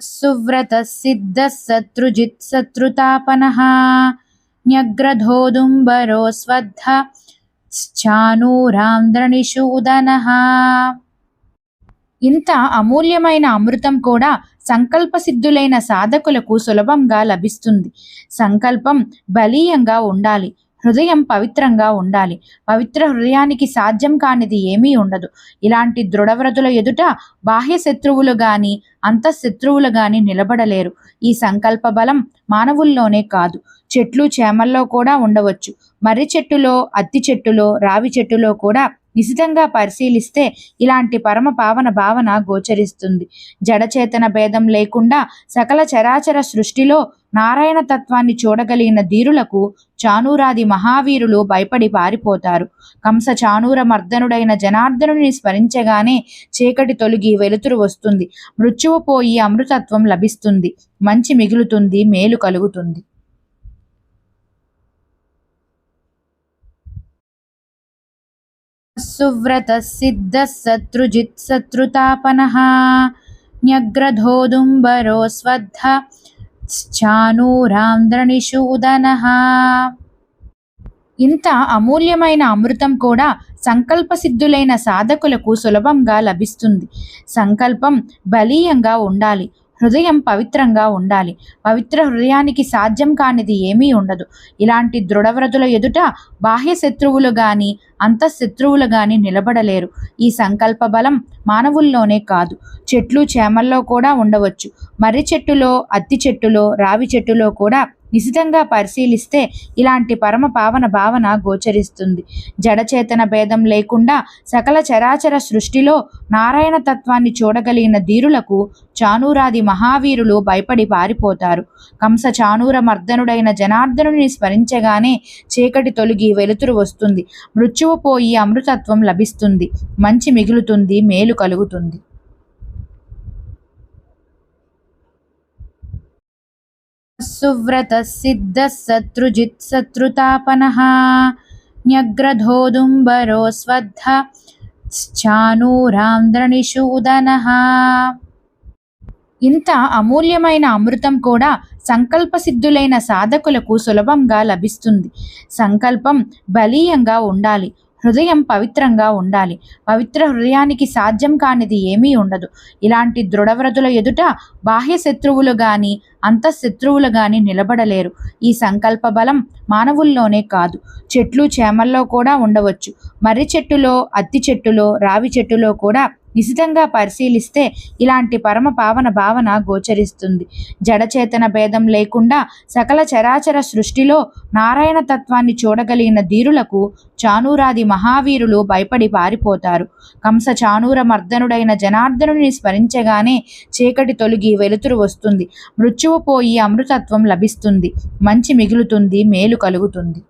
సువ్రతః సిద్ధః శత్రుజిత్ శత్రుతాపనః న్యగ్రధోదుంబరో స్వద్ధ చానూరాంధ్రనిషూదనః. ఇంత అమూల్యమైన అమృతం కూడా సంకల్పసిద్ధులైన సాధకులకు సులభంగా లభిస్తుంది. సంకల్పం బలీయంగా ఉండాలి. హృదయం పవిత్రంగా ఉండాలి. పవిత్ర హృదయానికి సాధ్యం కానిది ఏమీ ఉండదు. ఇలాంటి దృఢవ్రతుల ఎదుట బాహ్య శత్రువులు గాని అంతఃశత్రువులు గాని నిలబడలేరు. ఈ సంకల్ప బలం మానవుల్లోనే కాదు, చెట్లు చేమల్లో కూడా ఉండవచ్చు. మర్రి చెట్టులో, అత్తి చెట్టులో, రావి చెట్టులో కూడా నిశితంగా పరిశీలిస్తే ఇలాంటి పరమ పావన భావన గోచరిస్తుంది. జడచేతన భేదం లేకుండా సకల చరాచర సృష్టిలో నారాయణ తత్వాన్ని చూడగలిగిన ధీరులకు చానూరాది మహావీరులు భయపడి పారిపోతారు. కంస చానూర మర్దనుడైన జనార్దనుని స్మరించగానే చీకటి తొలగి వెలుతురు వస్తుంది. మృత్యువు పోయి అమృతత్వం లభిస్తుంది. మంచి మిగులుతుంది, మేలు కలుగుతుంది. సువ్రతః సిద్ధః శత్రుజిత్ శత్రుతాపనః న్యగ్రధోదుంబరో స్వద్ధ చానూరాంధ్రనిషూదనః. ఇంత అమూల్యమైన అమృతం కూడా సంకల్పసిద్ధులైన సాధకులకు సులభంగా లభిస్తుంది. సంకల్పం బలీయంగా ఉండాలి. హృదయం పవిత్రంగా ఉండాలి. పవిత్ర హృదయానికి సాధ్యం కానిది ఏమీ ఉండదు. ఇలాంటి దృఢవ్రతుల ఎదుట బాహ్య శత్రువులు గాని అంతఃశత్రువులు గాని నిలబడలేరు. ఈ సంకల్ప బలం మానవుల్లోనే కాదు, చెట్లు చేమల్లో కూడా ఉండవచ్చు. మర్రి చెట్టులో, అత్తి చెట్టులో, రావి చెట్టులో కూడా నిశితంగా పరిశీలిస్తే ఇలాంటి పరమ పావన భావన గోచరిస్తుంది. జడచేతన భేదం లేకుండా సకల చరాచర సృష్టిలో నారాయణ తత్వాన్ని చూడగలిగిన ధీరులకు చానూరాది మహావీరులు భయపడి పారిపోతారు. కంస చానూర మర్దనుడైన జనార్దనుని స్మరించగానే చీకటి తొలగి వెలుతురు వస్తుంది. మృత్యువు పోయి అమృతత్వం లభిస్తుంది. మంచి మిగులుతుంది, మేలు కలుగుతుంది. సువ్రతః సిద్ధః శత్రుజిత్ శత్రుతాపనః న్యగ్రధోదుంబరో స్వద్ధ చానూరాంధ్రనిషూదనః. ఇంత అమూల్యమైన అమృతం కూడా సంకల్పసిద్ధులైన సాధకులకు సులభంగా లభిస్తుంది. సంకల్పం బలీయంగా ఉండాలి. హృదయం పవిత్రంగా ఉండాలి. పవిత్ర హృదయానికి సాధ్యం కానిది ఏమీ ఉండదు. ఇలాంటి దృఢవ్రతుల ఎదుట బాహ్య శత్రువులు గాని అంతఃశత్రువులు గాని నిలబడలేరు. ఈ సంకల్ప బలం మానవుల్లోనే కాదు, చెట్లు చేమల్లో కూడా ఉండవచ్చు. మర్రి చెట్టులో, అత్తి చెట్టులో, రావి చెట్టులో కూడా నిశితంగా పరిశీలిస్తే ఇలాంటి పరమ పావన భావన గోచరిస్తుంది. జడచేతన భేదం లేకుండా సకల చరాచర సృష్టిలో నారాయణ తత్వాన్ని చూడగలిగిన ధీరులకు చానూరాది మహావీరులు భయపడి పారిపోతారు. కంస చానూర మర్దనుడైన జనార్దనుని స్మరించగానే చీకటి తొలగి వెలుతురు వస్తుంది. మృత్యువు పోయి అమృతత్వం లభిస్తుంది. మంచి మిగులుతుంది, మేలు కలుగుతుంది.